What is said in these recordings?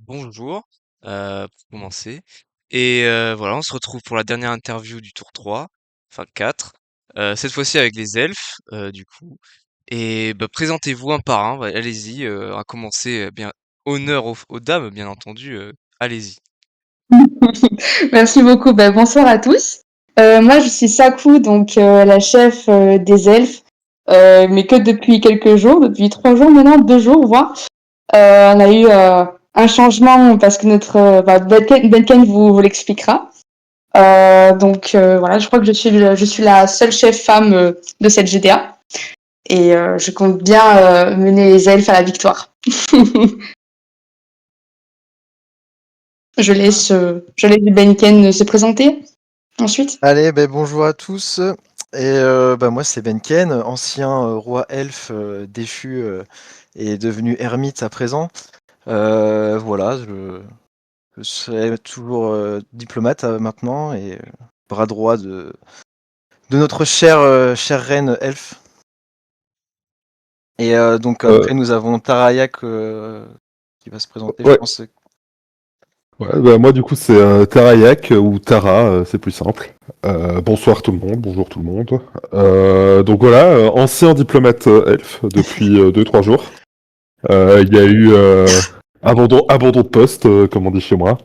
Bonjour, pour commencer. Voilà, on se retrouve pour la dernière interview du tour 3, enfin 4. Cette fois-ci avec les elfes, du coup. Présentez-vous un par un, allez-y, à commencer, bien, honneur aux dames, bien entendu, allez-y. Merci beaucoup. Bonsoir à tous. Moi, je suis Sakou, donc la chef des elfes, mais que depuis quelques jours, depuis 3 jours maintenant, 2 jours, voire. On a eu un changement parce que Benken vous l'expliquera. Voilà, je crois que je suis la seule chef femme de cette GDA et je compte bien mener les elfes à la victoire. Je laisse Benken se présenter ensuite. Allez, bonjour à tous. Moi c'est Benken, ancien roi elfe déchu et devenu ermite à présent. Voilà, je serai toujours diplomate maintenant et bras droit de notre chère reine elfe. Donc Euh, après nous avons Tarayak qui va se présenter, je ouais, pense. moi du coup c'est Tarayak ou Tara, c'est plus simple. Bonsoir tout le monde, bonjour tout le monde. Donc voilà, ancien diplomate elfe depuis 2-3 jours. Il y a eu abandon de poste, comme on dit chez moi.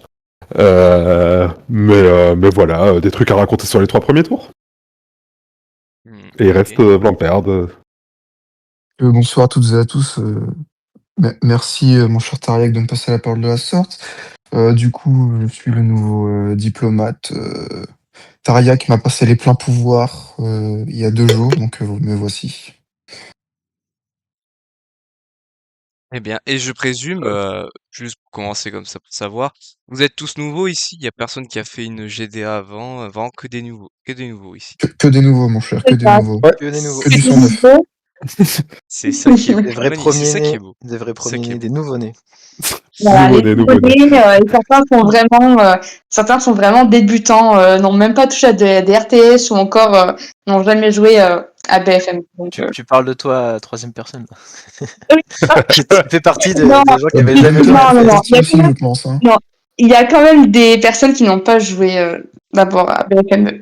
Mais voilà, des trucs à raconter sur les 3 premiers tours. Et il reste Ok. Blamperd. Bonsoir à toutes et à tous. Merci, mon cher Tariaq, de me passer la parole de la sorte. Du coup, je suis le nouveau diplomate. Tariaq m'a passé les pleins pouvoirs il y a 2 jours, donc me voici. Eh bien, et je présume, juste pour commencer comme ça, pour savoir, vous êtes tous nouveaux ici, il y a personne qui a fait une GDA avant que des nouveaux ici. Que des nouveaux, mon cher, que C'est des ça. nouveaux. Ouais. Que des nouveaux. Que du sang neuf. C'est ça qui est Des vrais c'est ça qui est premiers-nés, beau. des vrais C'est ça qui est premiers-nés, beau. des nouveau-nés. Voilà, les Nouveau-né, nouveau-né. nouveau-nés, et certains sont vraiment débutants, n'ont même pas touché à des RTS ou encore n'ont jamais joué à BFM. Donc, Tu parles de toi à troisième personne. oui, ah, Tu fais partie non, des gens qui avaient jamais joué à non, non, non. Petit aussi, je pense. Hein. Non, il y a quand même des personnes qui n'ont pas joué d'abord à BFM.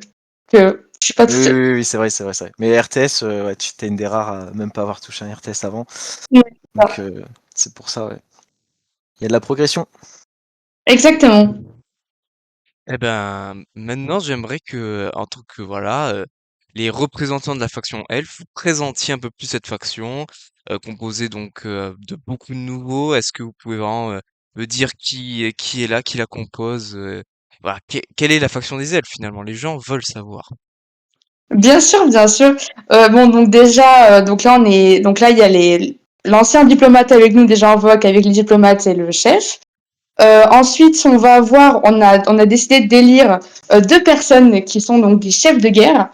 Que je suis pas Oui, toute seule. oui, oui, c'est vrai, c'est vrai, c'est vrai. Mais RTS, ouais, tu t'es une des rares à même pas avoir touché un RTS avant. Oui, Donc, c'est pour ça, ouais. Il y a de la progression. exactement. Maintenant, j'aimerais que, en tant que, voilà, les représentants de la faction elfe, vous présentiez un peu plus cette faction, composée donc de beaucoup de nouveaux. Est-ce que vous pouvez vraiment me dire qui est là, qui la compose, voilà, quelle est la faction des elfes finalement? Les gens veulent savoir. Bien sûr, bien sûr. Bon, donc déjà, donc là, il y a l'ancien diplomate avec nous déjà en vogue avec les diplomates et le chef. Ensuite, on a décidé d'élire 2 personnes qui sont donc des chefs de guerre,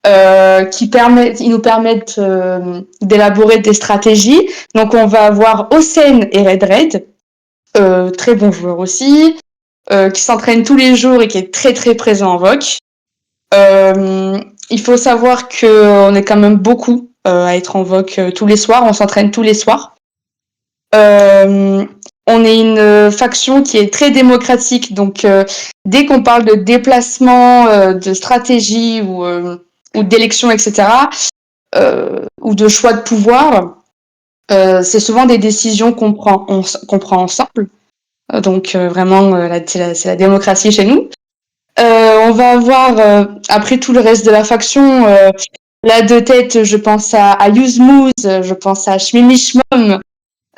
ils nous permettent d'élaborer des stratégies. Donc, on va avoir Osen et Red, très bons joueurs aussi, qui s'entraînent tous les jours et qui est très très présent en VOC. Euh, il faut savoir qu'on est quand même beaucoup à être en VOC tous les soirs. On s'entraîne tous les soirs. Euh, on est une faction qui est très démocratique, donc dès qu'on parle de déplacement, de stratégie ou d'élection, etc., ou de choix de pouvoir, c'est souvent des décisions qu'on prend ensemble. Donc vraiment, c'est la démocratie chez nous. On va avoir, après tout le reste de la faction, là de tête, je pense à Yuzmuz, je pense à Shmimishmom.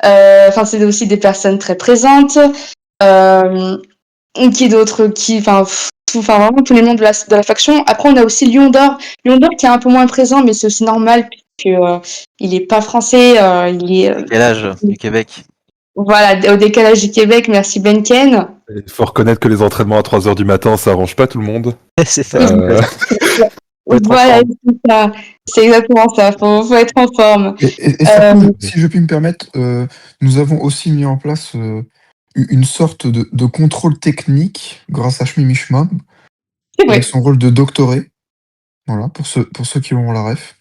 Enfin, c'est aussi des personnes très présentes. Euh, qui d'autre enfin, vraiment tous les membres de la faction. Après, on a aussi Lion d'Or. Lion d'Or qui est un peu moins présent, mais c'est aussi normal puisque il est pas français. Il est Quel âge du Québec? voilà, au décalage du Québec. Merci Benken. Il faut reconnaître que les entraînements à 3 heures du matin, ça arrange pas tout le monde. C'est fatigant. Euh, Faut être en Voilà, forme. c'est ça. C'est exactement ça. Faut être en forme. Et Euh, Sakou, si je puis me permettre, nous avons aussi mis en place une sorte de contrôle technique grâce à Shmimishma, c'est avec vrai. son rôle de doctoré. Voilà, pour ceux qui auront la ref.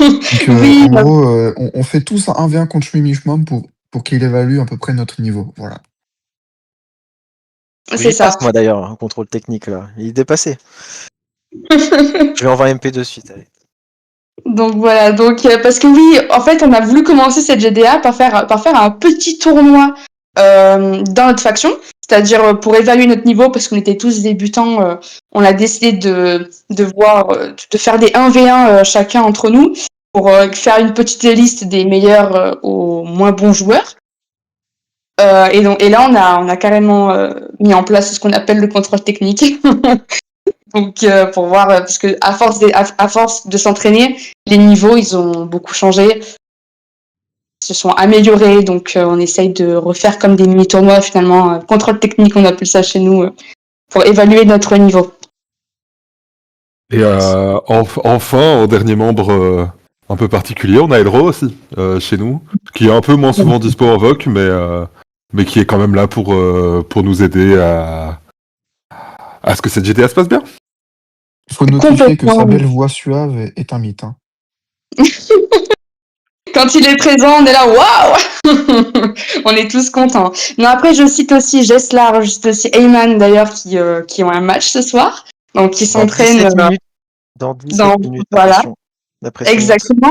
Donc, Oui, en gros, on fait tous un 1v1 contre Shmimishma pour qu'il évalue à peu près notre niveau. Voilà. C'est J'y passe, ça. moi d'ailleurs, un contrôle technique là. Il est dépassé. Je vais envoyer MP de suite. Allez. Donc voilà, parce que oui, en fait, on a voulu commencer cette GDA par faire un petit tournoi dans notre faction, c'est-à-dire pour évaluer notre niveau, parce qu'on était tous débutants, on a décidé de faire des 1v1 chacun entre nous pour faire une petite liste des meilleurs aux moins bons joueurs. Et là, on a carrément mis en place ce qu'on appelle le contrôle technique. Donc, pour voir, parce que à force de s'entraîner, les niveaux, ils ont beaucoup changé, se sont améliorés. Donc, on essaye de refaire comme des mini-tournois, finalement, contrôle technique, on appelle ça chez nous, pour évaluer notre niveau. Et enfin, en dernier membre un peu particulier, on a Elro aussi, chez nous, qui est un peu moins souvent dispo en VOC, mais qui est quand même là pour nous aider à ce que cette GTA se passe bien. Il faut notifier que Complètement. sa belle voix suave est un mythe. Hein. Quand il est présent, on est là, waouh. On est tous contents. Non, après, je cite aussi Jeslar, je cite aussi Eyman, d'ailleurs, qui ont un match ce soir. Donc, qui Dans s'entraînent 17 minutes. Dans 17 dans, minutes, voilà, la pression monte. exactement.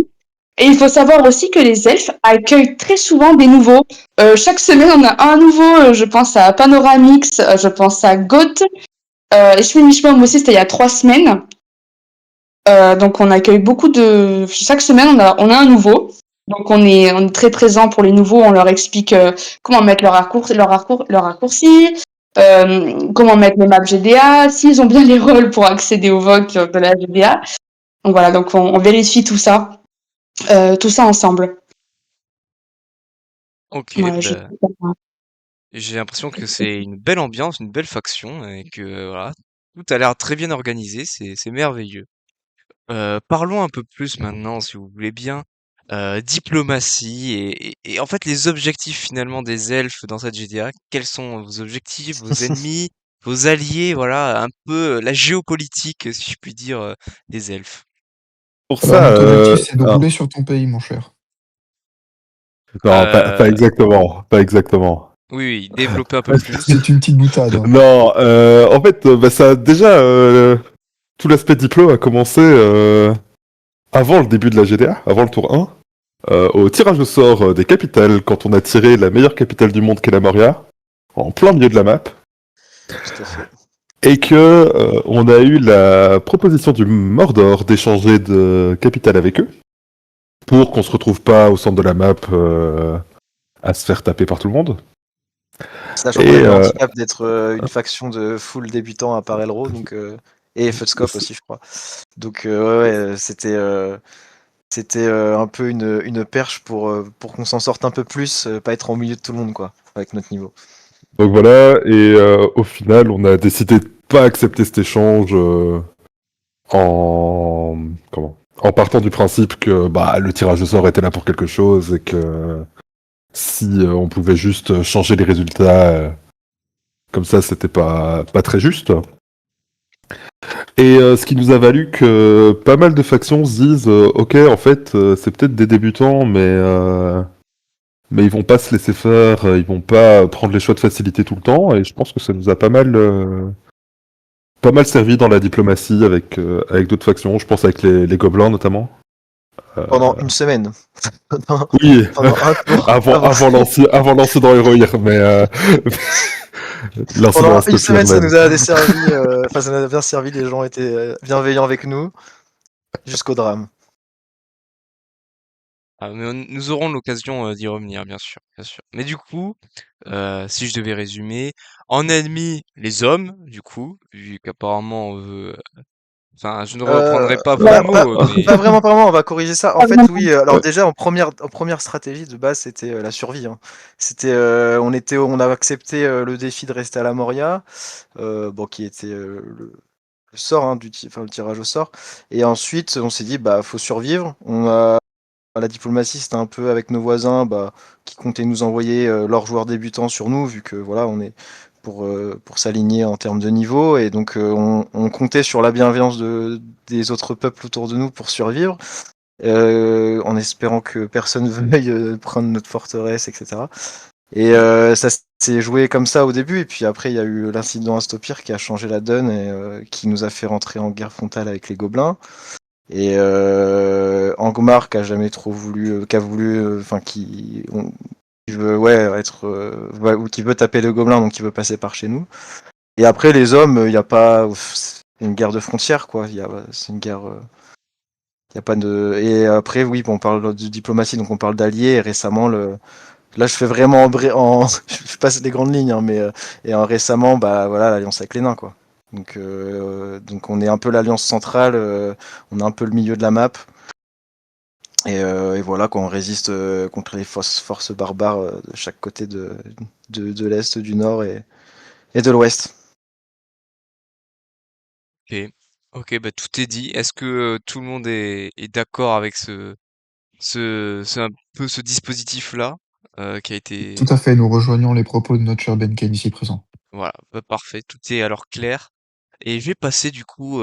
Et il faut savoir aussi que les elfes accueillent très souvent des nouveaux. Chaque semaine, on a un nouveau. Je pense à Panoramix, je pense à Goth. Et Schmimischmom aussi, c'était il y a 3 semaines. Donc, on accueille beaucoup de. Chaque semaine, on a un nouveau. Donc, on est très présent pour les nouveaux. On leur explique comment mettre leur raccourci, comment mettre les maps GDA, s'ils ont bien les rôles pour accéder au VOC de la GDA. Donc, voilà, donc on vérifie tout ça ensemble. Ok, Voilà, bah, j'ai l'impression que c'est une belle ambiance, une belle faction, et que voilà, tout a l'air très bien organisé, c'est merveilleux. Parlons un peu plus maintenant, si vous voulez bien, diplomatie et en fait les objectifs finalement des elfes dans cette GTA. Quels sont vos objectifs, vos ennemis, vos alliés, voilà, un peu la géopolitique, si je puis dire, des elfes. Pour Alors, ça, notre objectif, c'est de rouler sur ton pays, mon cher. non, pas Euh, exactement, pas exactement. oui, oui, développer un peu plus. C'est une petite boutade. Hein. Non, en fait, bah, ça déjà, tout l'aspect diplôme a commencé avant le début de la GDA, avant le tour 1, au tirage au sort des capitales, quand on a tiré la meilleure capitale du monde qu'est la Moria, en plein milieu de la map, Tout à fait. et que on a eu la proposition du Mordor d'échanger de capitale avec eux, pour qu'on se retrouve pas au centre de la map à se faire taper par tout le monde. Sachant qu'on a le handicap d'être une faction de full débutants à part Elro, donc, et Futscope aussi, je crois. Donc, ouais, c'était un peu une perche pour qu'on s'en sorte un peu plus, pas être au milieu de tout le monde, quoi, avec notre niveau. Donc voilà, et au final, on a décidé de pas accepter cet échange en en partant du principe que bah le tirage au sort était là pour quelque chose et que si on pouvait juste changer les résultats comme ça, c'était pas très juste. Et ce qui nous a valu que pas mal de factions se disent ok, en fait, c'est peut-être des débutants, mais ils vont pas se laisser faire, ils vont pas prendre les choix de facilité tout le temps, et je pense que ça nous a pas mal servi dans la diplomatie avec d'autres factions, je pense avec les gobelins notamment. Pendant une semaine. Oui, Pendant un tour. avant l'incident héroïque, mais l'incident Pendant reste une plus semaine, ça même. nous a desservi, ça nous a bien servi, les gens étaient bienveillants avec nous, jusqu'au drame. Ah, mais nous aurons l'occasion d'y revenir, bien sûr, bien sûr. Mais du coup, si je devais résumer, en ennemi, les hommes, du coup, vu qu'apparemment on veut. Enfin, je ne reprendrai pas vos mots, mais Pas vraiment, on va corriger ça. En fait, oui, alors déjà, en première stratégie de base, c'était la survie. Hein. C'était, on a accepté le défi de rester à la Moria, bon, qui était le sort, hein, le tirage au sort. Et ensuite, on s'est dit, bah, faut survivre. La diplomatie, c'était un peu avec nos voisins, bah, qui comptaient nous envoyer leurs joueurs débutants sur nous, vu que voilà, on est pour s'aligner en termes de niveau, et donc on comptait sur la bienveillance des autres peuples autour de nous pour survivre, en espérant que personne veuille prendre notre forteresse, etc. Et ça s'est c'est joué comme ça au début, et puis après il y a eu l'incident Astopir qui a changé la donne et qui nous a fait rentrer en guerre frontale avec les gobelins. Et Angmar qui a jamais trop voulu, qui a voulu, enfin qui veut être, ou qui veut taper le gobelin, donc qui veut passer par chez nous. Et après les hommes, il y a pas, c'est une guerre de frontières quoi. C'est une guerre. Y a pas de. Et après oui, bon, on parle de diplomatie, donc on parle d'alliés. Et récemment là je fais vraiment je passe les grandes lignes, hein, mais récemment bah voilà l'alliance avec les nains quoi. Donc on est un peu l'alliance centrale, on est un peu le milieu de la map. Et voilà, quand on résiste contre les forces barbares de chaque côté de l'Est, du Nord et de l'Ouest. Ok, ok, bah tout est dit. Est-ce que tout le monde est d'accord avec un peu ce dispositif-là qui a Tout été... à fait, nous rejoignons les propos de notre cher Benken ici présent. Voilà, bah parfait, tout est alors clair. Et je vais passer du coup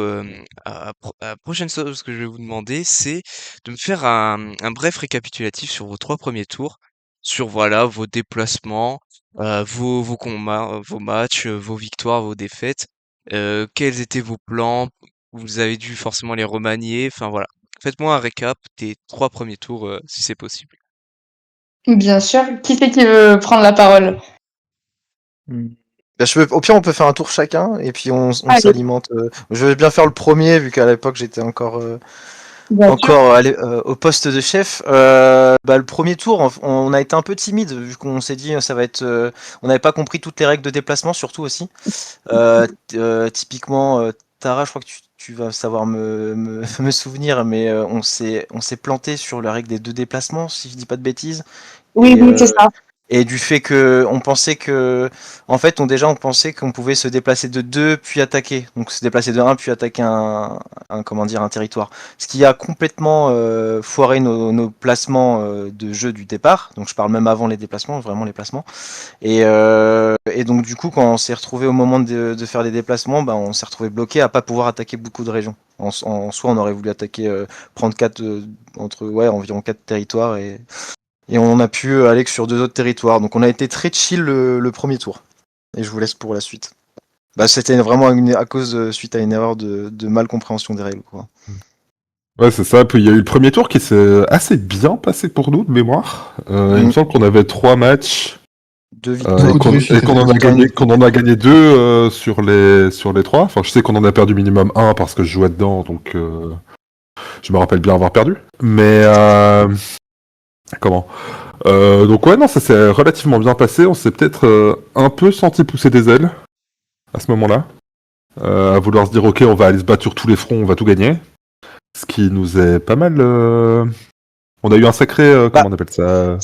à la prochaine chose que je vais vous demander, c'est de me faire un bref récapitulatif sur vos 3 premiers tours, sur voilà vos déplacements, vos combats, vos matchs, vos victoires, vos défaites, quels étaient vos plans, vous avez dû forcément les remanier, enfin voilà. Faites-moi un récap des 3 premiers tours si c'est possible. Bien sûr. Qui c'est qui veut prendre la parole? Bah, au pire, on peut faire un tour chacun et puis on Allez, s'alimente. Je vais bien faire le premier vu qu'à l'époque j'étais bien sûr. encore au poste de chef. Bah, le premier tour, on a été un peu timide vu qu'on s'est dit ça va être. On n'avait pas compris toutes les règles de déplacement, surtout aussi. Typiquement, Tara, je crois que tu vas savoir me souvenir, mais on s'est planté sur la règle des 2 déplacements, si je dis pas de bêtises. Oui, Et, oui, c'est ça. et du fait que on pensait que, en fait, on pensait qu'on pouvait se déplacer de 2 puis attaquer. Donc se déplacer de 1 puis attaquer comment dire, un territoire. Ce qui a complètement foiré nos placements de jeu du départ. Donc je parle même avant les déplacements, vraiment les placements. Et donc du coup, quand on s'est retrouvé au moment de faire les déplacements, bah, on s'est retrouvé bloqué à pas pouvoir attaquer beaucoup de régions. En soi, on aurait voulu attaquer, prendre environ 4 territoires et on a pu aller que sur 2 autres territoires. Donc on a été très chill le premier tour. Et je vous laisse pour la suite. Bah, c'était vraiment à cause suite à une erreur de mal compréhension des règles, quoi. Ouais, c'est ça. Puis il y a eu le premier tour qui s'est assez bien passé pour nous, de mémoire. Il me semble qu'on avait 3 matchs. 2 victoires. Beaucoup de réussite, Et effectivement. qu'on en a gagné 2 sur les 3. Enfin, je sais qu'on en a perdu minimum 1 parce que je jouais dedans, donc je me rappelle bien avoir perdu. Mais comment donc ouais, non, ça s'est relativement bien passé. On s'est peut-être un peu senti pousser des ailes à ce moment-là, à vouloir se dire ok, on va aller se battre sur tous les fronts, on va tout gagner. Ce qui nous est pas mal. On a eu un sacré, comment on appelle ça?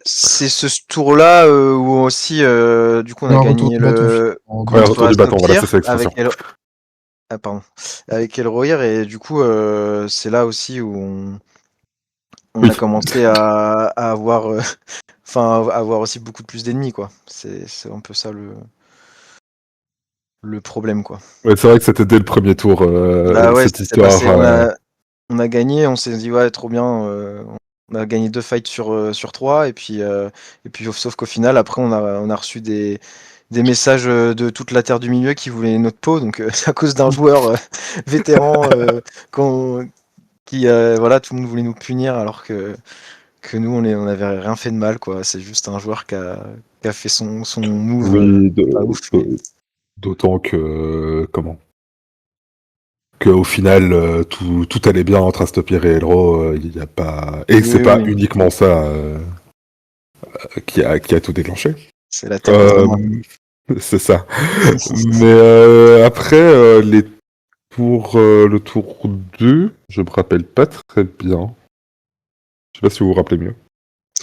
C'est ce tour-là où aussi, du coup, on Il y a a un retour gagné de bâton, le finalement, Ouais, contre retour du bâton, voilà, c'est Astopir ça l'expression. Ah, pardon. Avec Elrohir, et du coup, c'est là aussi où on Oui, a commencé à avoir, enfin, à avoir aussi beaucoup plus d'ennemis, quoi. C'est un peu ça le problème, quoi. ouais, c'est vrai que c'était dès le premier tour, Bah ouais, cette ça s'est histoire. passé. On a gagné, on s'est dit ouais, trop bien. On a gagné 2 fights sur 3 et puis sauf qu'au final après on a reçu des messages de toute la Terre du Milieu qui voulaient notre peau, donc c'est à cause d'un joueur vétéran qu'on- qui voilà, tout le monde voulait nous punir alors que nous on avait rien fait de mal, quoi. C'est juste un joueur qui a fait son move Oui, pas ouf, mais d'autant que comment? Qu'au final, tout allait bien entre Astopir et Elro. Il y a pas, et c'est oui, pas oui, uniquement ça qui a tout déclenché. c'est la Terre des Euh, hommes. c'est ça. Mais après, pour le tour 2, je me rappelle pas très bien. Je sais pas si vous vous rappelez mieux.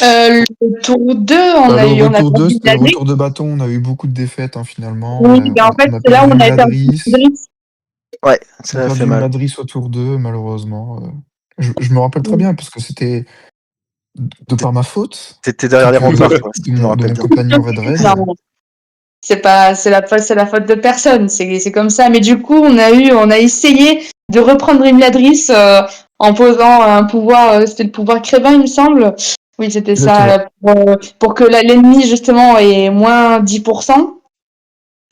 Le tour 2, on Bah, a le eu, on a retour 2, perdu c'était le Vladris. retour de bâton. On a eu beaucoup de défaites, hein, finalement. Oui, ben en fait, On a c'est là où perdu on avait perdu Mladris. Vladris. Ouais, On a ça a fait perdu mal. Mladris au tour 2, malheureusement. Je me rappelle très bien parce que c'était de par ma faute T'étais derrière les que remparts, toi, si je me de rappelle mon bien. compagnon Redred. Non, c'est la faute de personne, c'est comme ça. Mais du coup, on a essayé de reprendre Imladris en posant un pouvoir, c'était le pouvoir Crévin, il me semble. Oui, c'était Exactement. ça, pour que l'ennemi, justement, ait moins 10%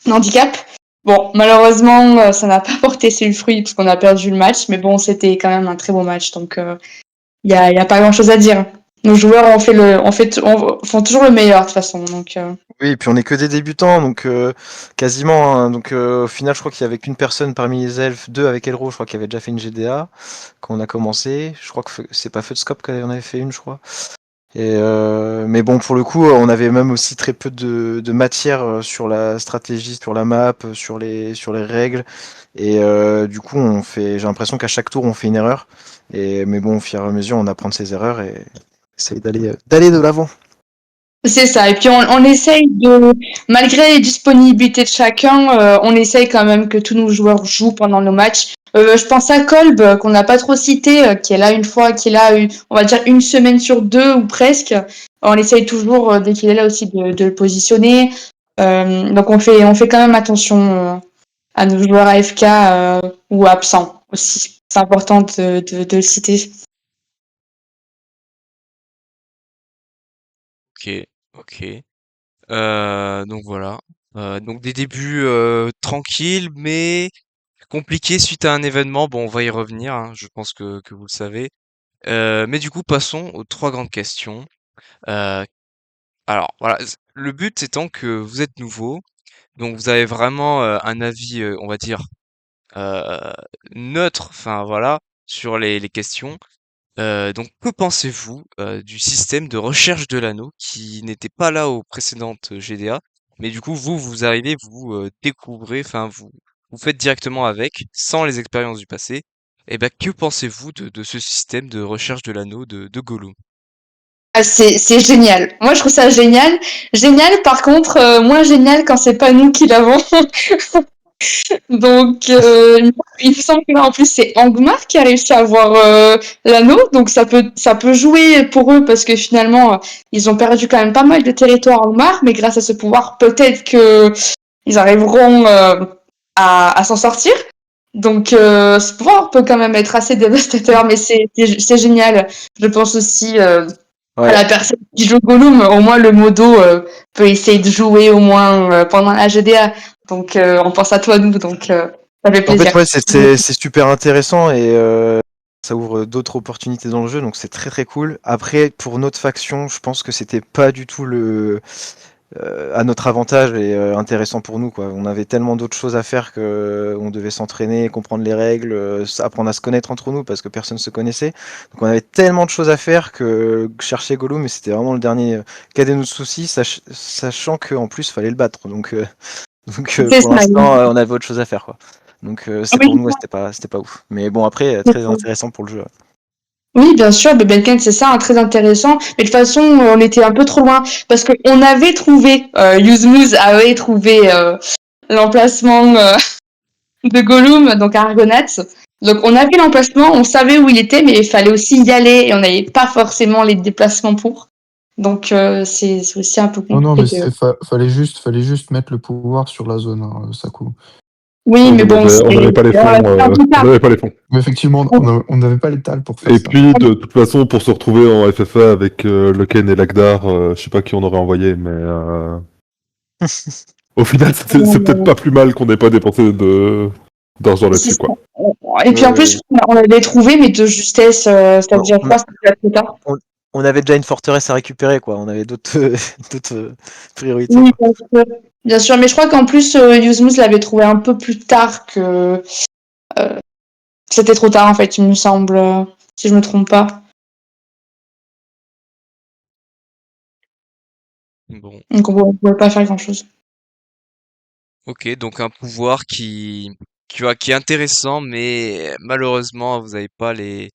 d'handicap. Bon, malheureusement, ça n'a pas porté ses fruits parce qu'on a perdu le match, mais bon, c'était quand même un très beau match, donc y a pas grand-chose à dire. Nos joueurs font toujours le meilleur de toute façon, donc Oui, et puis on est que des débutants, donc quasiment, hein. Donc au final, je crois qu'il y avait qu'une personne parmi les elfes, deux avec Elro, je crois qu'il avait déjà fait une GDA quand on a commencé. Je crois que c'est pas Feudscope qui en avait fait une, je crois. Et mais bon, pour le coup, on avait même aussi très peu de matière sur la stratégie, sur la map, sur les règles. Et du coup, j'ai l'impression qu'à chaque tour, on fait une erreur. Mais bon, au fur et à mesure, on apprend de ses erreurs et essaye d'aller de l'avant. c'est ça. Et puis on essaye malgré les disponibilités de chacun, on essaye quand même que tous nos joueurs jouent pendant nos matchs. Je pense à Kolb, qu'on n'a pas trop cité, qui est là une fois, qui est là, on va dire une semaine sur deux ou presque. On essaye toujours, dès qu'il est là aussi, de le positionner. Donc on fait quand même attention à nos joueurs AFK ou absents aussi. C'est important de le citer. Ok, ok. Donc voilà. Donc des débuts tranquilles, mais compliqués suite à un événement. Bon, on va y revenir, hein, je pense que vous le savez. Mais du coup, passons aux trois grandes questions. Euh, alors voilà, le but étant que vous êtes nouveau, donc vous avez vraiment un avis, on va dire, euh, neutre, enfin voilà, sur les questions. Donc que pensez-vous du système de recherche de l'anneau qui n'était pas là aux précédentes GDA, mais du coup vous arrivez, vous découvrez, enfin vous faites directement avec, sans les expériences du passé. Et ben que pensez-vous de ce système de recherche de l'anneau de Gollum? Ah, c'est génial. Moi, je trouve ça génial. Génial, par contre, moins génial quand c'est pas nous qui l'avons. Donc, il me semble que là, en plus, c'est Angmar qui a réussi à avoir l'anneau. Donc, ça peut jouer pour eux parce que finalement, ils ont perdu quand même pas mal de territoire Angmar. Mais grâce à ce pouvoir, peut-être que ils arriveront à s'en sortir. Donc, ce pouvoir peut quand même être assez dévastateur, mais c'est génial. Je pense aussi à Ouais. la personne qui joue Gollum, au moins le modo peut essayer de jouer au moins pendant la GDA. Donc on pense à toi, nous, donc ça fait En fait, plaisir. ouais, c'est super intéressant et ça ouvre d'autres opportunités dans le jeu, donc c'est très très cool. Après, pour notre faction, je pense que c'était pas du tout à notre avantage et intéressant pour nous, quoi. On avait tellement d'autres choses à faire que on devait s'entraîner, comprendre les règles, apprendre à se connaître entre nous parce que personne se connaissait. Donc on avait tellement de choses à faire que chercher Gollum, mais c'était vraiment le dernier cadet de notre souci, sachant qu'en plus fallait le battre. Donc C'est pour ça. l'instant, on avait autre chose à faire, quoi. Donc c'est pour Oui, nous, ouais, c'était pas ouf. Mais bon, après, très intéressant pour le jeu. oui, bien sûr, le Benken, c'est ça, hein, très intéressant. Mais de toute façon, on était un peu trop loin parce qu'on avait trouvé, Yuzmuz avait trouvé l'emplacement de Gollum, donc à Argonauts. Donc on avait l'emplacement, on savait où il était, mais il fallait aussi y aller et on n'avait pas forcément les déplacements pour. Donc c'est aussi un peu Non, non, mais compliqué. fallait juste mettre le pouvoir sur la zone, hein, Sakou. Oui, On mais en bon, avait, on n'avait pas les fonds. c'est un peu On tard. n'avait pas les fonds. Mais effectivement, on n'avait pas les talents pour faire Et ça. puis, de toute façon, pour se retrouver en FFA avec Loken et Lagdar, je sais pas qui on aurait envoyé, mais au final, c'est peut-être pas plus mal qu'on n'ait pas dépensé d'argent C'est là-dessus, ça. quoi. Et puis en plus, Ouais, on l'avait trouvé, mais de justesse, on, c'est-à-dire on quoi, c'était déjà trop tard. on- on avait déjà une forteresse à récupérer, quoi. On avait d'autres d'autres priorités, Oui, quoi. bien sûr. Bien sûr, mais je crois qu'en plus, Yuzmuz l'avait trouvé un peu plus tard que c'était trop tard en fait, il me semble, si je me trompe pas. Bon, Donc on ne pouvait pas faire grand-chose. ok, donc un pouvoir qui est intéressant, mais malheureusement vous n'avez pas les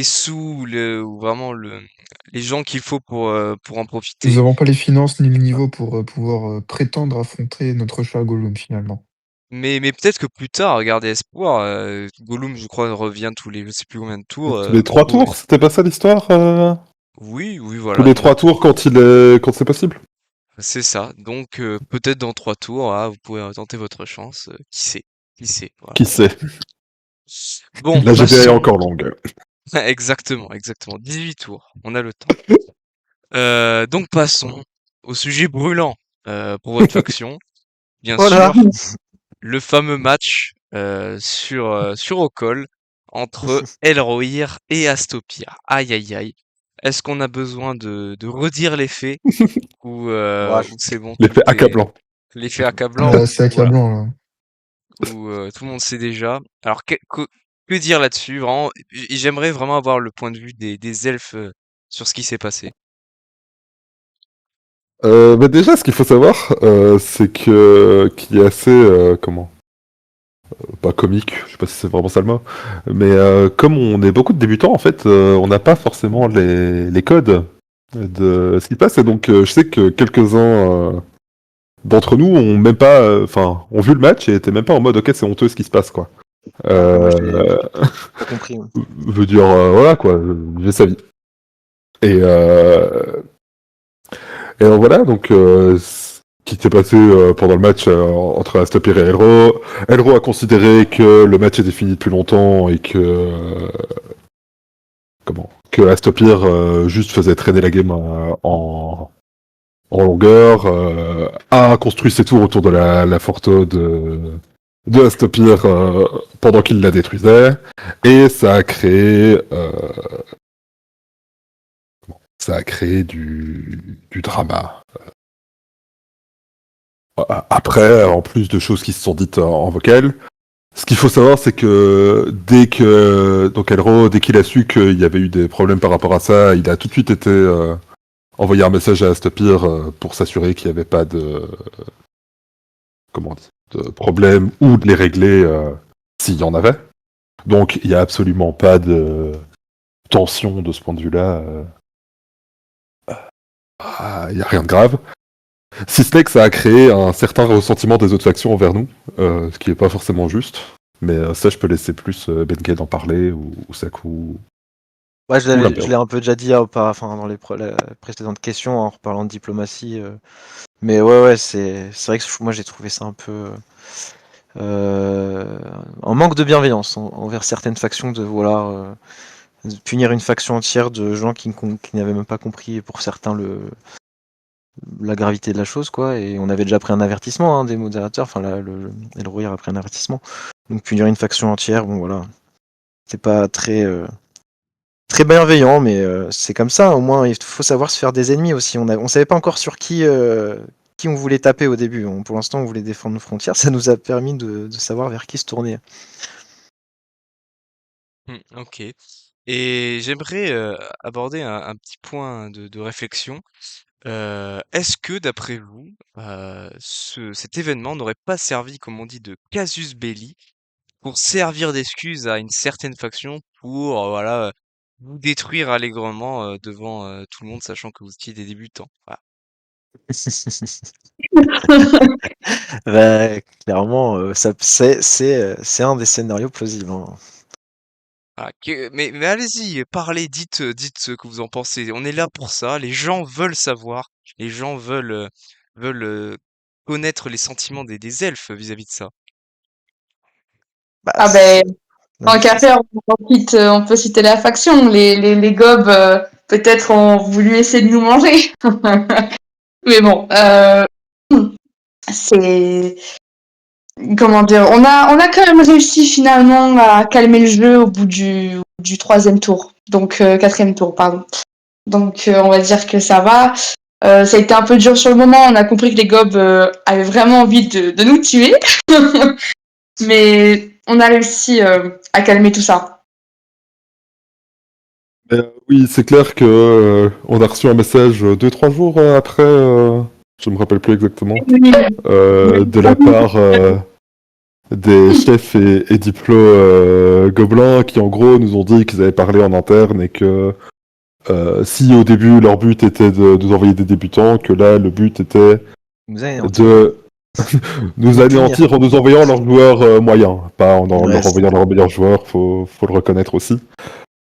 sous ou vraiment les gens qu'il faut pour en Nous profiter. n'avons pas les finances ni le niveau pour pouvoir prétendre affronter notre cher Gollum, finalement. Mais peut-être que plus tard, regardez Espoir, Gollum, je crois, revient tous les je sais plus combien de tours. Tous les Vous 3 tours, pourrez. c'était pas ça l'histoire Oui, oui, Tous voilà. les Donc 3 tours quand c'est possible? c'est ça. Donc peut-être dans 3 tours, ah, vous pouvez tenter votre chance. Qui sait? Qui sait? Voilà. Qui sait? Bon, La GDA est passons. encore longue. Exactement, exactement. 18 tours. On a le temps. Donc passons au sujet brûlant pour votre faction. Bien Voilà. sûr, le fameux match sur Ocol entre Elrohir et Astopir. Aïe aïe aïe. Est-ce qu'on a besoin de redire les faits Ouais, ou c'est bon, L'effet accablant. l'effet accablant C'est ou voilà, accablant, là. tout le monde sait déjà. Alors que dire là-dessus? Vraiment, j'aimerais vraiment avoir le point de vue des elfes sur ce qui s'est passé. Bah déjà, ce qu'il faut savoir, c'est que qu'il est assez, comment, pas comique, je sais pas si c'est vraiment ça le mot, mais comme on est beaucoup de débutants, en fait, on n'a pas forcément les codes de ce qui passe, et donc je sais que quelques-uns d'entre nous ont même pas, enfin, ont vu le match et étaient même pas en mode, ok, c'est honteux ce qui se passe, quoi. moi, je l'ai Euh, pas compris. Ouais. veut dire, voilà, quoi, j'ai sa vie. Et, et donc voilà, donc ce qui s'est passé pendant le match entre Astapir et Elro. Elro a considéré que le match était fini depuis longtemps et que que Astapir juste faisait traîner la game en longueur, a construit ses tours autour de la Forto de Astapir pendant qu'il la détruisait, et ça a créé du drama. Après, en plus de choses qui se sont dites en vocal, ce qu'il faut savoir, c'est que donc Elro, dès qu'il a su qu'il y avait eu des problèmes par rapport à ça, il a tout de suite été envoyer un message à Astapir pour s'assurer qu'il n'y avait pas comment on dit, de problème ou de les régler s'il y en avait. Donc il n'y a absolument pas de tension de ce point de vue-là. Il n'y a rien de grave. Si ce n'est que ça a créé un certain ressentiment des autres factions envers nous, ce qui n'est pas forcément juste. Mais ça, je peux laisser plus Benkei en parler, ou Saku, Ouais, ou je l'ai un peu déjà dit enfin, dans les précédentes questions en reparlant de diplomatie. Mais ouais, c'est vrai que moi j'ai trouvé ça un peu un manque de bienveillance envers certaines factions de vouloir de punir une faction entière de gens qui n'avaient même pas compris pour certains la gravité de la chose, quoi. Et on avait déjà pris un avertissement des modérateurs, enfin Elrohir a pris un avertissement. Donc punir une faction entière, bon voilà, c'est pas très bienveillant, mais c'est comme ça. Au moins, il faut savoir se faire des ennemis aussi. On savait pas encore sur qui on voulait taper au début. Pour l'instant, on voulait défendre nos frontières. Ça nous a permis de savoir vers qui se tourner. Ok. Et j'aimerais aborder un petit point de réflexion. Est-ce que, d'après vous, cet événement n'aurait pas servi, comme on dit, de casus belli pour servir d'excuse à une certaine faction pour, voilà, vous détruire allègrement devant tout le monde, sachant que vous étiez des débutants. Voilà. Bah, clairement, c'est un des scénarios plausibles. Hein. Voilà, mais allez-y, parlez, dites ce que vous en pensez. On est là pour ça. Les gens veulent savoir. Les gens veulent connaître les sentiments des elfes vis-à-vis de ça. Bah, Ah ben, non, tant qu'à faire, on peut citer la faction. Les gobes, peut-être ont voulu essayer de nous manger. Mais bon, c'est comment dire, on a quand même réussi finalement à calmer le jeu au bout du troisième tour, donc quatrième tour, pardon. Donc on va dire que ça va. Ça a été un peu dur sur le moment. On a compris que les gobes avaient vraiment envie de nous tuer, mais on a réussi à calmer tout ça. oui, c'est clair que on a reçu un message 2-3 jours après, je me rappelle plus exactement, de la part des chefs et diplômes gobelins qui en gros nous ont dit qu'ils avaient parlé en interne et que si au début leur but était de nous envoyer des débutants, que là le but était vous avez de nous anéantir en nous envoyant leurs joueurs moyens, pas en leur c'est envoyant leurs meilleurs joueurs, faut le reconnaître aussi.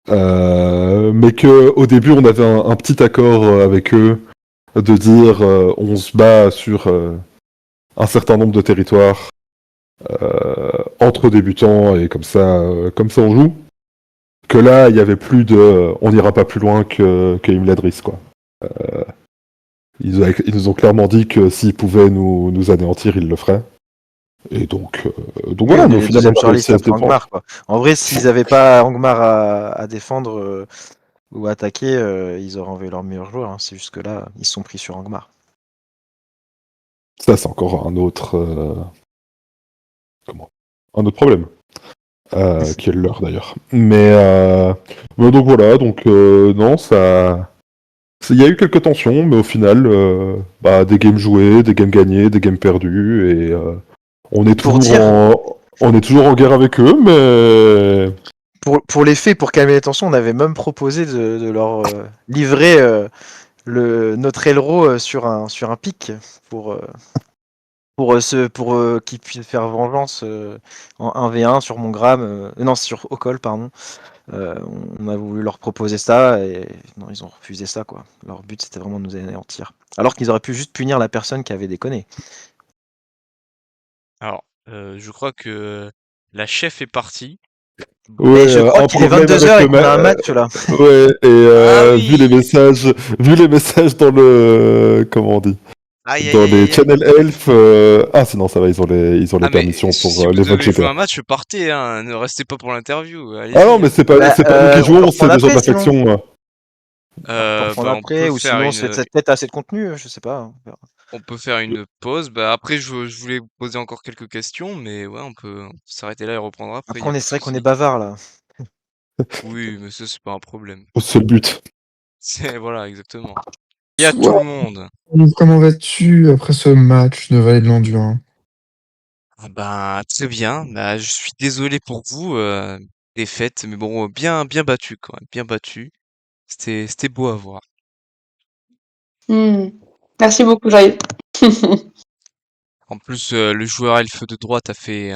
Mais que au début on avait un petit accord avec eux de dire on se bat sur un certain nombre de territoires entre débutants et comme ça on joue. Que là il y avait plus de on n'ira pas plus loin que Imladris quoi. Ils nous ont clairement dit que s'ils pouvaient nous anéantir, ils le feraient. Et donc Oui, voilà, on mais est au les final, deuxièmes on a sur liste réussi à se après défendre. Angmar, quoi. En vrai, s'ils n'avaient pas Angmar à défendre ou à attaquer, ils auraient envoyé leur meilleur joueur. Hein. C'est juste que là, ils se sont pris sur Angmar. Ça, c'est encore un autre problème, qui est le leur d'ailleurs. Mais donc voilà, donc non, ça. Il y a eu quelques tensions, mais au final, des games joués, des games gagnés, des games perdus, et on est Pour toujours dire, on est toujours en guerre avec eux, mais pour les faits, pour calmer les tensions, on avait même proposé de leur livrer notre Elro sur un pic pour, qu'ils puissent faire vengeance en 1v1 sur Mongramme. Non, sur Ocol, pardon. On a voulu leur proposer ça et non, ils ont refusé ça, quoi. Leur but, c'était vraiment de nous anéantir. Alors qu'ils auraient pu juste punir la personne qui avait déconné. Alors, je crois que la chef est partie. Mais ouais, je crois un qu'il est problème 22 avec heures et le qu'on a un match là. ouais, et Ah oui! vu les messages dans le comment on dit, Aïe aïe dans les aïe aïe aïe. channel elf, ah sinon ça va, ils ont les Ah mais permissions si pour vous l'évoque devez jouer GTA. un match, partez, hein, ne restez pas pour l'interview, Ah non, allez-y, mais hein. Bah, c'est pas nous qui on peut jouons, c'est reprendre des gens de après la sinon. faction. On peut reprendre On peut après, ou faire sinon une, c'est peut-être assez de contenu, je sais pas. On verra. on peut faire une pause. Bah après, je voulais vous poser encore quelques questions, mais ouais, on peut s'arrêter là et reprendre après, y Après, a pas de c'est vrai qu'on est souci. bavard là. Oui, mais ça, c'est pas un problème. C'est le but. C'est, voilà, exactement. Il y a tout Ouais. le monde. Comment vas-tu après ce match de Vallée de l'Anduin? Ah bah, très bien. Bah, je suis désolé pour vous, défaite, mais bon, bien battu quand même, bien battu. C'était beau à voir. Hmm. Merci beaucoup, Joël. En plus, le joueur elfe de droite a fait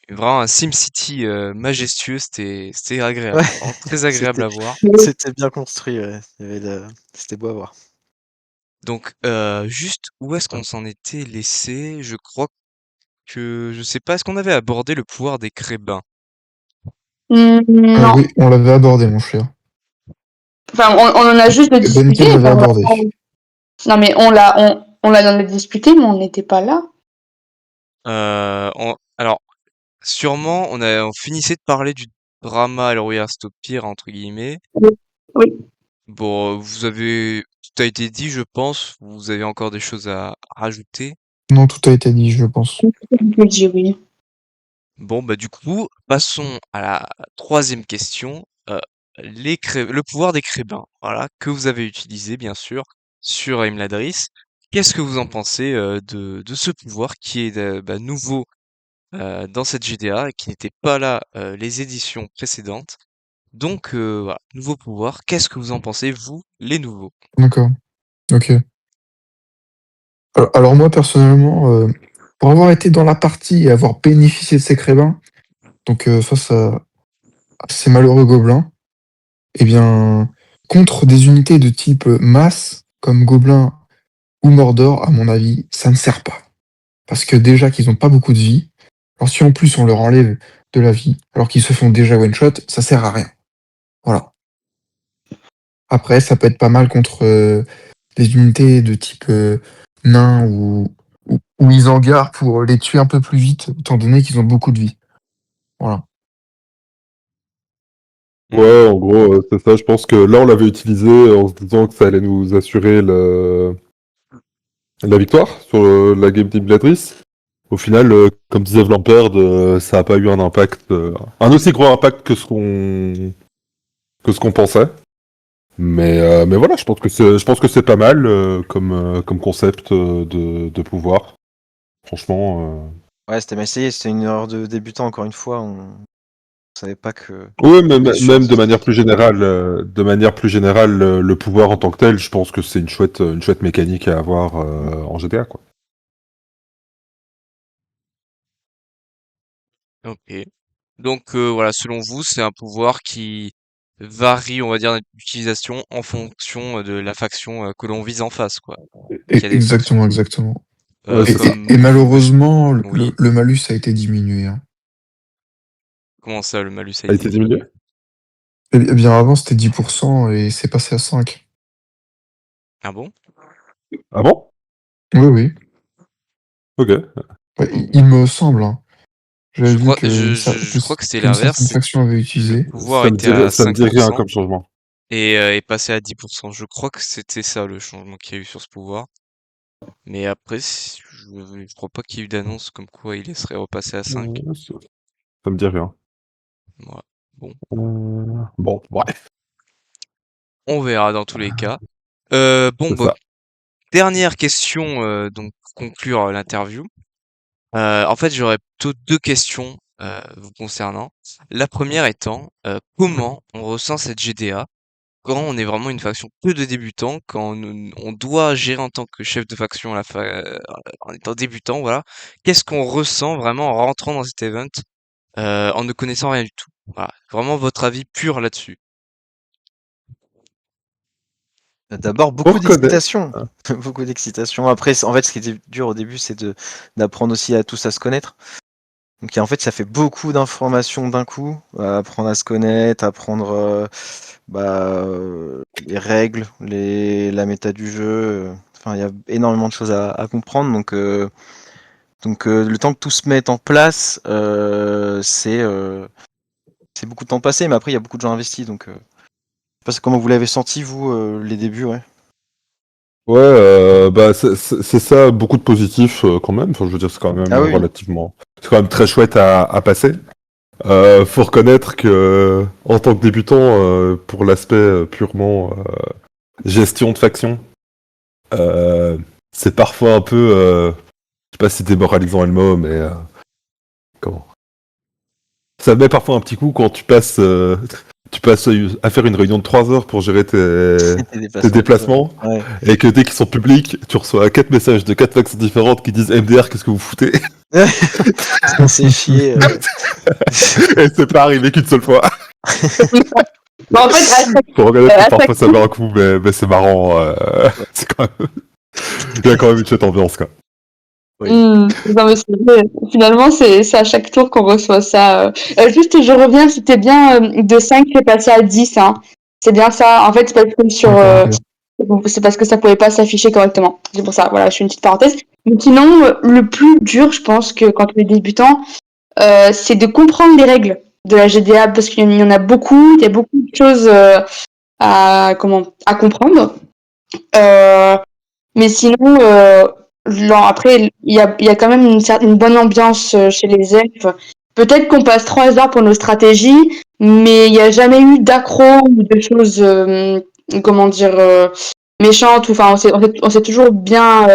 vraiment un SimCity majestueux. C'était Ouais, agréable, vraiment très agréable c'était à voir. c'était bien construit. Ouais. C'était beau à voir. Donc, juste où est-ce qu'on s'en était laissé? Je crois que je sais pas. Est-ce qu'on avait abordé le pouvoir des Crébins? Non, Oui, on l'avait abordé, mon cher. enfin, on en a juste discuté. Benken l'avait Enfin, abordé. non, mais on en a discuté, mais on n'était pas là. Alors, sûrement, on finissait de parler du drama El Royale Stopir entre guillemets. Oui, oui, Bon, tout a été dit, je pense. Vous avez encore des choses à rajouter. Non, tout a été dit, je pense. je peux dire oui. Bon, bah du coup, passons à la troisième question. Le pouvoir des Crébins, voilà, que vous avez utilisé bien sûr sur Imladris. Qu'est-ce que vous en pensez de ce pouvoir qui est nouveau dans cette GDA et qui n'était pas là les éditions précédentes? Donc voilà, nouveau pouvoir. Qu'est-ce que vous en pensez, vous, les nouveaux? D'accord, ok. Alors moi, personnellement, pour avoir été dans la partie et avoir bénéficié de ces crébins, donc face à ces malheureux gobelins, eh bien, contre des unités de type masse, comme gobelins ou Mordor, à mon avis, ça ne sert pas. Parce que déjà qu'ils n'ont pas beaucoup de vie, alors si en plus on leur enlève de la vie, alors qu'ils se font déjà one-shot, ça sert à rien. Voilà. Après, ça peut être pas mal contre des unités de type nain ou Isengard pour les tuer un peu plus vite, étant donné qu'ils ont beaucoup de vie. Voilà. Hmm. Ouais, en gros, c'est ça. Je pense que là, on l'avait utilisé en se disant que ça allait nous assurer la victoire sur la game Team Gladris. Au final, comme disait Vlamperd, ça n'a pas eu un impact, un aussi gros impact que ce qu'on pensait. Mais voilà, je pense que c'est pas mal comme concept de pouvoir. Franchement. Ouais, c'était mais c'était une erreur de débutant encore une fois. On savait pas que Oui, bien sûr. même de manière plus générale, le pouvoir en tant que tel, je pense que c'est une chouette mécanique à avoir en GTA, quoi. Ok. Donc voilà, selon vous, c'est un pouvoir qui varie, on va dire, d'utilisation en fonction de la faction que l'on vise en face, quoi. Donc il y a des Exactement, factions exactement. Ouais, c'est ça. Et comme Monsieur. malheureusement, Oui. le malus a été diminué. Hein. Comment ça, le malus a A été été diminué? diminué? Eh bien, avant, c'était 10% et c'est passé à 5. Ah bon? Ah bon? Oui, oui. Ok. Ouais, il me semble, hein. J'avais Je vu crois, que je crois que c'était qu'une certaine l'inverse. faction avait Le utilisé. pouvoir était à Ça me dit rien 5% comme changement. et est passé à 10%. Je crois que c'était ça le changement qu'il y a eu sur ce pouvoir. Mais après, je crois pas qu'il y ait eu d'annonce comme quoi il serait repassé à 5. Ça me dit rien. Ouais. Bon, Bon, bref, on verra dans tous les cas. Bon, c'est bah, ça. dernière question donc pour conclure l'interview. En fait, j'aurais plutôt deux questions vous concernant. La première étant comment on ressent cette GDA quand on est vraiment une faction que de débutants, quand on doit gérer en tant que chef de faction en étant débutant, voilà. Qu'est-ce qu'on ressent vraiment en rentrant dans cet event en ne connaissant rien du tout? Voilà, vraiment votre avis pur là-dessus. D'abord, On beaucoup reconnaît. d'excitation. Beaucoup d'excitation. Après, en fait, ce qui était dur au début, c'est d'apprendre aussi à tous à se connaître. Donc, en fait, ça fait beaucoup d'informations d'un coup. Apprendre à se connaître, apprendre les règles, la méta du jeu. Enfin, il y a énormément de choses à comprendre. Donc, le temps que tout se mette en place, c'est beaucoup de temps passé. Mais après, il y a beaucoup de gens investis. Donc, je sais pas comment vous l'avez senti, vous, les débuts, ouais. Ouais, bah c'est ça, beaucoup de positifs quand même. Enfin, je veux dire, c'est quand même Ah oui, oui. relativement, c'est quand même très chouette à passer. Faut reconnaître que en tant que débutant, pour l'aspect purement gestion de faction, euh, c'est parfois un peu, je sais pas si démoralisant est le mot, mais comment? Ça met parfois un petit coup quand tu passes à faire une réunion de 3 heures pour gérer Des tes déplacements, tout ça. déplacements, Ouais. et que dès qu'ils sont publics, tu reçois 4 messages de 4 factions différentes qui disent MDR, qu'est-ce que vous foutez? C'est chier. Et c'est pas arrivé qu'une seule fois. Bah, en fait, Faut reconnaître que à chaque parfois ça met un coup, mais c'est marrant. C'est quand même... Il y a quand même une chouette ambiance, quoi. Oui. Non, mais c'est vrai. Finalement, c'est à chaque tour qu'on reçoit ça. Juste, je reviens, c'était bien de 5 c'est passé à 10, hein. C'est bien ça. En fait, c'est parce que D'accord, ok. c'est parce que ça pouvait pas s'afficher correctement. C'est pour ça. Voilà, je fais une petite parenthèse. Mais sinon, le plus dur, je pense que quand on est débutant, c'est de comprendre les règles de la GDA parce qu'il y en a beaucoup. Il y a beaucoup de choses à comprendre. Euh, mais sinon, après, il y a quand même une bonne ambiance chez les elfes. Peut-être qu'on passe 3 heures pour nos stratégies, mais il n'y a jamais eu d'accro ou de choses, comment dire, méchantes. Enfin, on s'est toujours bien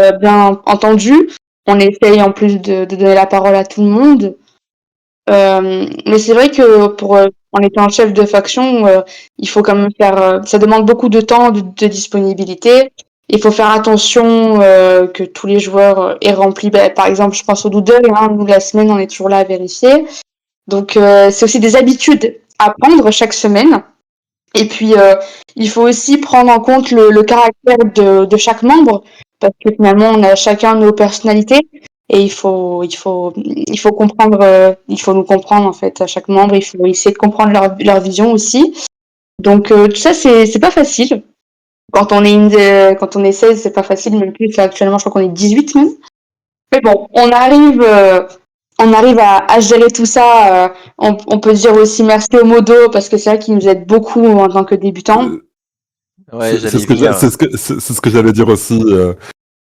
entendu. On essaye en plus de donner la parole à tout le monde. Mais c'est vrai que en étant chef de faction, il faut quand même ça demande beaucoup de temps, de disponibilité. Il faut faire attention que tous les joueurs aient rempli, par exemple, je pense au Doodle, hein, nous la semaine, on est toujours là à vérifier. Donc c'est aussi des habitudes à prendre chaque semaine. Et puis il faut aussi prendre en compte le caractère de chaque membre, parce que finalement on a chacun nos personnalités. Et il faut comprendre, il faut nous comprendre en fait à chaque membre. Il faut essayer de comprendre leur vision aussi. Donc tout ça c'est pas facile. Quand on est 16, c'est pas facile, même plus. Là, actuellement, je crois qu'on est 18 même. Mais bon, on arrive à gérer tout ça. On peut dire aussi merci au Modo parce que c'est vrai qu'il nous aide beaucoup en tant que débutant. Ouais, C'est j'allais y venir. c'est ce que j'allais dire aussi,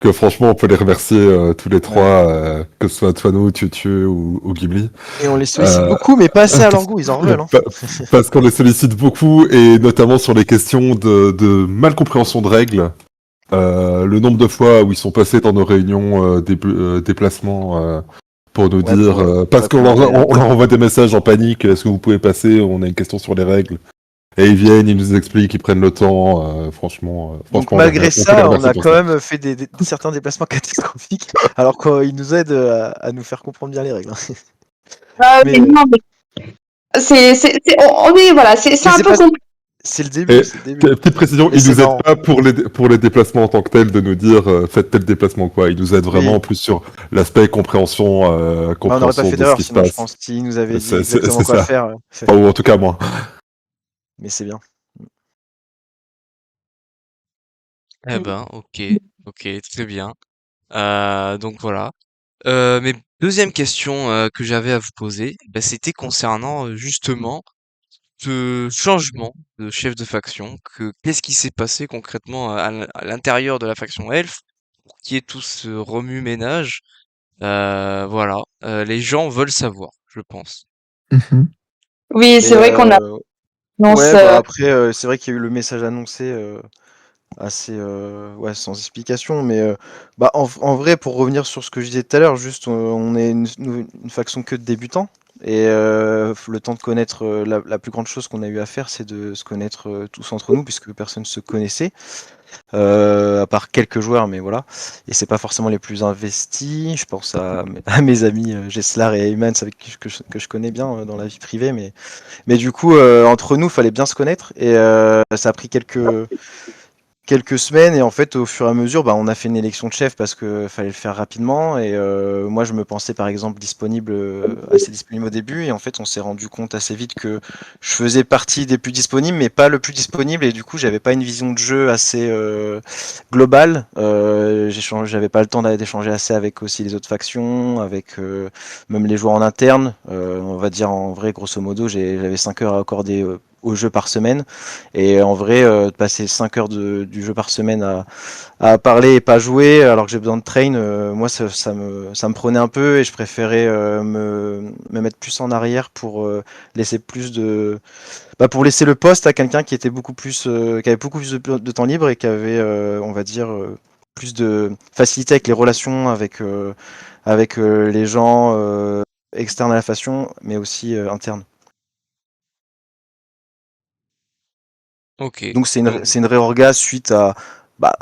que franchement, on peut les remercier tous les Ouais. trois, que ce soit Twano, Tutu ou Ghibli. Et on les sollicite Euh, beaucoup, mais pas assez à leur parce, goût, ils en veulent. Hein. parce qu'on les sollicite beaucoup, et notamment sur les questions de mal compréhension de règles. Le nombre de fois où ils sont passés dans nos réunions déplacements pour nous Ouais, dire, pour parce qu'on répondre à des... on leur envoie des messages en panique, est-ce que vous pouvez passer, on a une question sur les règles. Et ils viennent, ils nous expliquent, ils prennent le temps. Donc Franchement, malgré on peut les ça, on remercier a pour quand ça. même fait certains déplacements catastrophiques, alors qu'ils nous aident à nous faire comprendre bien les règles. Hein. Mais Mais, non, mais on est voilà, c'est mais un c'est peu pas... compliqué. C'est le début, Et c'est le début. petite précision, Mais ils c'est nous aident marrant. pas pour les déplacements en tant que tels, de nous dire faites tel déplacement quoi. Ils nous aident vraiment Oui, en plus sur l'aspect compréhension, bah, on n'aurait pas compréhension fait de ce d'erreur qui se sinon, je passe. pense. S'ils nous avaient dit exactement C'est quoi ça. faire. Ou en tout cas moi. Mais c'est bien. Eh ben, ok, très bien. Donc voilà. Mais deuxième question que j'avais à vous poser, bah, c'était concernant justement ce changement de chef de faction. Qu'est-ce qui s'est passé concrètement à l'intérieur de la faction Elfe pour qu'il y ait tout ce remue-ménage? Voilà. Les gens veulent savoir, je pense. Mhm. Oui, Mais c'est vrai qu'on annonce. ouais, bah après, c'est vrai qu'il y a eu le message annoncé assez ouais, sans explication. Mais bah, en vrai, pour revenir sur ce que je disais tout à l'heure, juste on est une faction que de débutants. Et le temps de connaître la plus grande chose qu'on a eu à faire, c'est de se connaître tous entre nous, puisque personne ne se connaissait. À part quelques joueurs, mais voilà. Et c'est pas forcément les plus investis. Je pense à mes amis Gesslar et Eymans avec qui que je connais bien dans la vie privée, mais du coup, entre nous, fallait bien se connaître. Et ça a pris quelques semaines et en fait au fur et à mesure bah, on a fait une élection de chef parce que fallait le faire rapidement et moi je me pensais par exemple disponible assez disponible au début et en fait on s'est rendu compte assez vite que je faisais partie des plus disponibles mais pas le plus disponible et du coup j'avais pas une vision de jeu assez globale. J'avais pas le temps d'échanger assez avec aussi les autres factions, avec même les joueurs en interne. On va dire en vrai grosso modo j'avais 5 heures à accorder au jeu par semaine. Et en vrai, de passer 5 heures du jeu par semaine à parler et pas jouer, alors que j'ai besoin de train, moi ça me prenait un peu et je préférais me mettre plus en arrière pour laisser plus de. Bah, pour laisser le poste à quelqu'un qui était beaucoup plus, qui avait beaucoup plus de temps libre et qui avait, on va dire, plus de facilité avec les relations avec les gens externes à la faction, mais aussi internes. Ok. Donc Donc, c'est une réorga suite à, bah,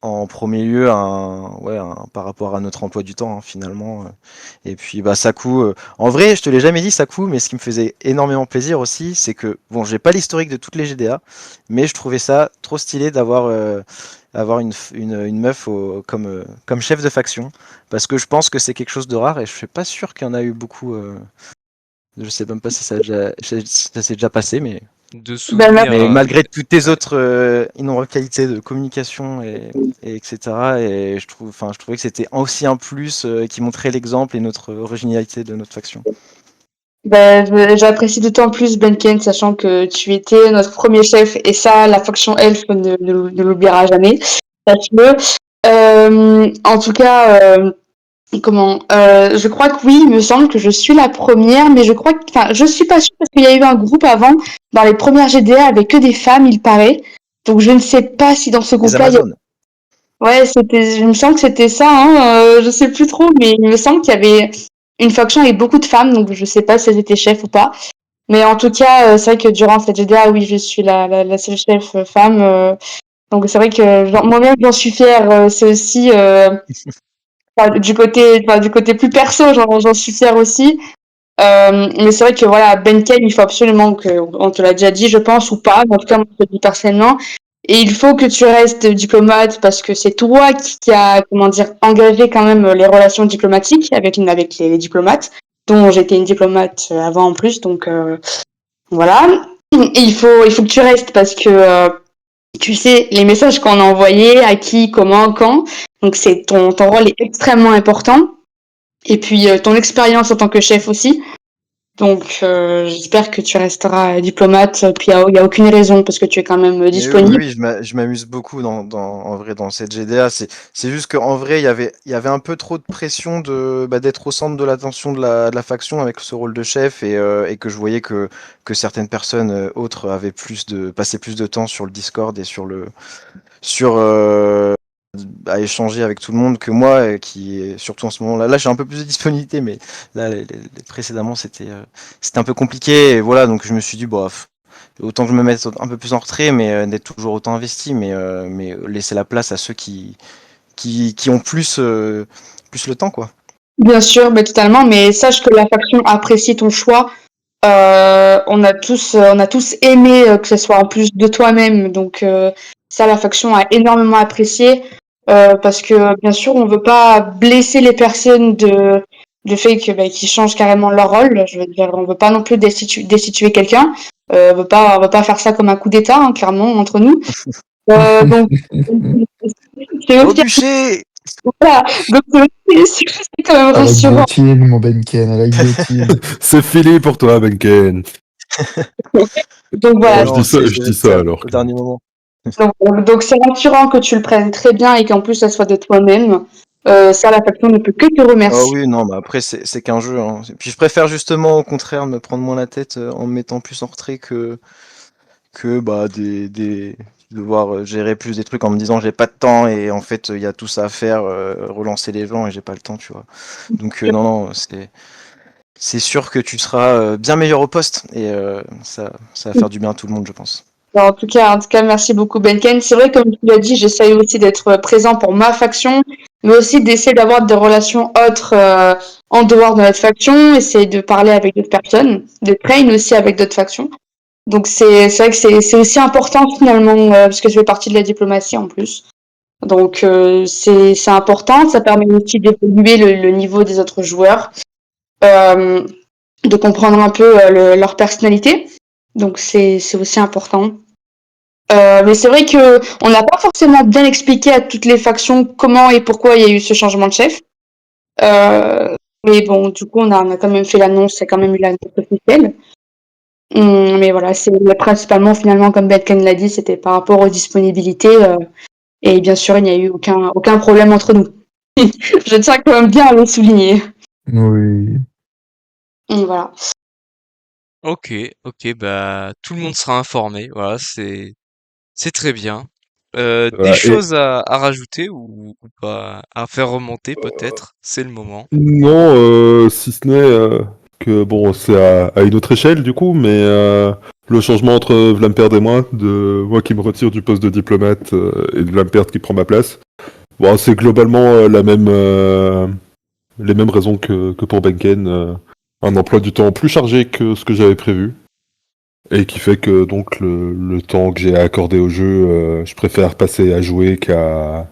en premier lieu, par rapport à notre emploi du temps hein, finalement. Et puis bah Saku, en vrai, je te l'ai jamais dit Saku, mais ce qui me faisait énormément plaisir aussi, c'est que bon, j'ai pas l'historique de toutes les GDA, mais je trouvais ça trop stylé d'avoir avoir une meuf comme chef de faction, parce que je pense que c'est quelque chose de rare et je suis pas sûr qu'il y en a eu beaucoup. Je sais même pas si ça s'est déjà passé, de Ben, souvenirs. mais malgré toutes tes Ouais. autres innombrables qualités de communication et etc. Et je trouvais que c'était aussi un plus qui montrait l'exemple et notre originalité de notre faction. ben, j'apprécie d'autant plus Benken, sachant que tu étais notre premier chef, et ça, la faction Elf ne l'oubliera jamais. Sache-le. En tout cas, je crois que oui, il me semble que je suis la première, mais je crois que, enfin, je suis pas sûre parce qu'il y a eu un groupe avant, dans les premières GDA, avec que des femmes, il paraît. Donc je ne sais pas si dans ce Les groupe-là, Amazones. ouais, il me semble que c'était ça, hein, je sais plus trop, mais il me semble qu'il y avait une faction avec beaucoup de femmes, donc je sais pas si elles étaient chefs ou pas. Mais en tout cas, c'est vrai que durant cette GDA, oui, je suis la seule chef femme. Donc c'est vrai que moi-même, j'en suis fière. C'est aussi du côté plus perso, j'en suis fière aussi. Mais c'est vrai que voilà, Benken, il faut absolument on te l'a déjà dit, je pense, ou pas. En tout cas, moi, je te le dis personnellement. Et il faut que tu restes diplomate parce que c'est toi qui a, comment dire, engagé quand même les relations diplomatiques avec les diplomates, dont j'étais une diplomate avant en plus. Donc voilà. Et il faut que tu restes parce que tu sais les messages qu'on a envoyés, à qui, comment, quand. Donc c'est ton rôle est extrêmement important. Et puis ton expérience en tant que chef aussi. Donc, j'espère que tu resteras diplomate. Puis, il y a aucune raison parce que tu es quand même Mais oui, oui, disponible. oui, je m'amuse beaucoup en vrai dans cette GDA. C'est juste qu'en vrai, il y avait un peu trop de pression d'être au centre de l'attention de la faction avec ce rôle de chef et que je voyais que certaines personnes autres avaient passaient plus de temps sur le Discord et sur à échanger avec tout le monde que moi, qui est surtout en ce moment-là. Là, j'ai un peu plus de disponibilité, mais là, précédemment, c'était un peu compliqué. Et voilà, donc je me suis dit, bof, autant que je me mette un peu plus en retrait, mais d'être toujours autant investi, mais laisser la place à ceux qui ont plus le temps, quoi. Bien sûr, mais totalement. Mais sache que la faction apprécie ton choix. On a tous aimé que ce soit en plus de toi-même. Donc, ça, la faction a énormément apprécié. Parce que, bien sûr, on veut pas blesser les personnes du fait qu'ils changent carrément leur rôle. Je veux dire, on veut pas non plus destituer quelqu'un. On veut pas faire ça comme un coup d'État, hein, clairement, entre nous. Donc, c'est Au aussi, bûcher! voilà. Donc, c'est quand même À la rassurant. guillotine, mon Benken, à la guillotine. C'est fini pour toi, Benken. Donc, Eh voilà. Je non, dis ça, c'est je je dis laisse ça alors au que. dernier moment. Donc, c'est rassurant que tu le prennes très bien et qu'en plus, ça soit de toi-même. Ça, la faction ne peut que te Ah remercier. oui, non, mais après, c'est qu'un jeu, hein. Puis je préfère justement, au contraire, me prendre moins la tête en me mettant plus en retrait que bah, devoir gérer plus des trucs en me disant j'ai pas de temps et en fait, il y a tout ça à faire, relancer les gens et j'ai pas le temps, tu vois. Donc, non, non, c'est sûr que tu seras bien meilleur au poste et ça va faire du bien à tout le monde, je pense. En tout cas, merci beaucoup Benken. C'est vrai, comme tu l'as dit, j'essaye aussi d'être présent pour ma faction, mais aussi d'essayer d'avoir des relations autres en dehors de notre faction, essayer de parler avec d'autres personnes, de train aussi avec d'autres factions. Donc c'est vrai que c'est aussi important finalement, parce que je fais partie de la diplomatie en plus. Donc c'est important, ça permet aussi d'évoluer le niveau des autres joueurs, euh, de comprendre un peu leur personnalité. Donc c'est aussi important. Mais c'est vrai que on n'a pas forcément bien expliqué à toutes les factions comment et pourquoi il y a eu ce changement de chef. Euh, mais bon, du coup, on a quand même fait l'annonce, il y a quand même eu l'annonce officielle. Mais voilà, c'est principalement finalement, comme Betken l'a dit, c'était par rapport aux disponibilités. Et bien sûr, il n'y a eu aucun problème entre nous. Je tiens quand même bien à le souligner. Oui. Et voilà. Ok, ok, bah tout le monde sera informé. Voilà, c'est très bien. Des Voilà. Et choses à rajouter ou pas à faire remonter peut-être. C'est le moment. non, si ce n'est que bon, c'est à une autre échelle du coup, mais le changement entre Vlamperd et moi, de moi qui me retire du poste de diplomate et de Vlamperd qui prend ma place, bon, c'est globalement les mêmes raisons que pour Benken, un emploi du temps plus chargé que ce que j'avais prévu. Et qui fait que donc le temps que j'ai accordé au jeu, je préfère passer à jouer qu'à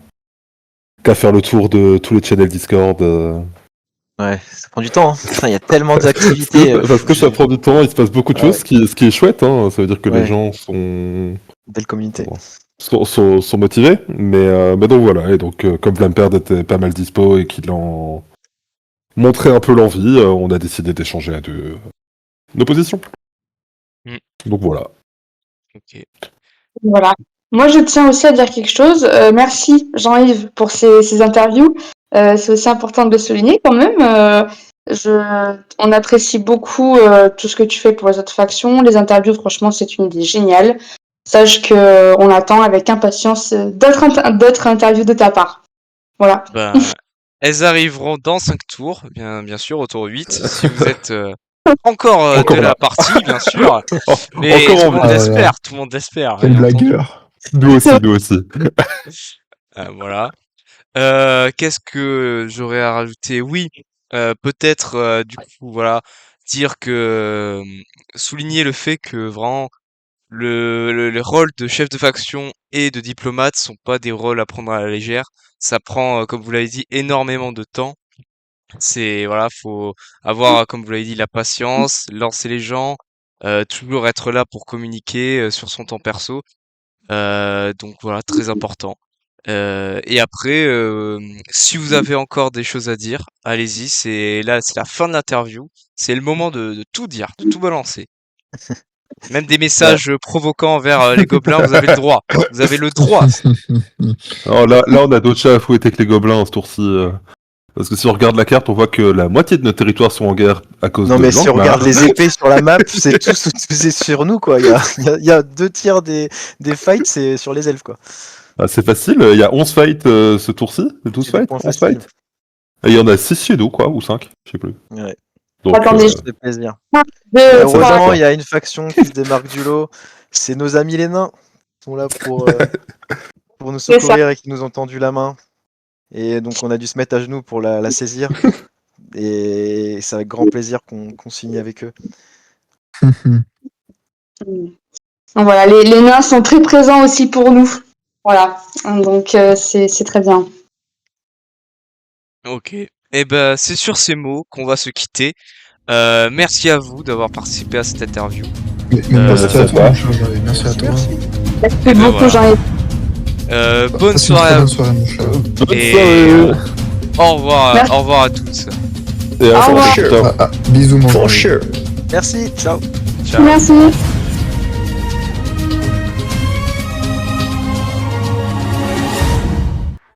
faire le tour de tous les channels Discord. Ouais, ça prend du temps, hein. Putain, il y a tellement Parce d'activités. parce que ça prend du temps, il se passe beaucoup de Ah choses, ouais, ce qui est chouette, hein. Ça veut dire que les ouais, gens sont, belle communauté. sont motivés. Mais donc voilà, et donc comme Vlamperd était pas mal dispo et qu'il en montrait un peu l'envie, on a décidé d'échanger à deux nos positions. Hmm, Donc voilà. ok. Voilà. Moi, je tiens aussi à dire quelque chose. Merci Jean-Yves pour ces interviews. C'est aussi important de le souligner quand même. On apprécie beaucoup tout ce que tu fais pour les autres factions. Les interviews, franchement, c'est une idée géniale. Sache que on attend avec impatience d'autres interviews de ta part. Voilà. Ben, elles arriveront dans 5 tours, bien sûr, au tour 8, si vous êtes encore de Encore la là. partie, bien sûr. Mais Encore tout en le monde vie. Ah là là, l'espère, tout le monde l'espère, quel bien entendu. blagueur. Nous aussi, nous aussi. Voilà. Qu'est-ce que j'aurais à rajouter? Oui, peut-être, du coup, voilà, dire que souligner le fait que vraiment le rôle de chef de faction et de diplomate sont pas des rôles à prendre à la légère. Ça prend, comme vous l'avez dit, énormément de temps. C'est voilà, faut avoir, comme vous l'avez dit, la patience, lancer les gens, toujours être là pour communiquer sur son temps perso. Donc voilà, très important. Et après, si vous avez encore des choses à dire, allez-y. C'est la fin de l'interview. C'est le moment de tout dire, de tout balancer. Même des Bah, messages provoquants envers les gobelins, vous avez le droit. Vous avez le droit. Alors là, on a d'autres chats à fouetter que les gobelins, ce tour-ci. Parce que si on regarde la carte, on voit que la moitié de nos territoires sont en guerre à cause non, de mais si on regarde Langemar. les épées sur la map, c'est tout c'est sur nous, quoi. Il y a 2 tiers des fights, c'est sur les elfes, quoi. Ah, c'est facile, il y a 11 fights ce tour-ci, 12 C'est des fights, points 11 faciles. fights. Et il y en a 6 chez nous, quoi, ou 5, je sais plus. Ouais, Donc, Attendez, ça fait plaisir. je, ça fait Heureusement, plaisir. il y a une faction qui se démarque du lot. C'est nos amis les nains. Ils sont là pour nous c'est ça. secourir et qui nous ont tendu la main. Et donc, on a dû se mettre à genoux pour la saisir. Et c'est avec grand plaisir qu'on signe avec eux. Donc voilà, les nains sont très présents aussi pour nous. Voilà. Donc c'est très bien. Ok. Et ben, c'est sur ces mots qu'on va se quitter. Merci à vous d'avoir participé à cette interview. Mais merci Euh, à à toi, toi. mon cher Jean-Yves, merci à toi. Merci. Merci ben beaucoup voilà. Jean-Yves. Bonne Passe une soirée très à bonne vous. soirée, mon cher. Bonne Et soirée. Merci. au revoir à tous. Et à Au la revoir. prochaine. Ciao. Bisous, mon For cher. sure. Merci, ciao. Ciao. Merci.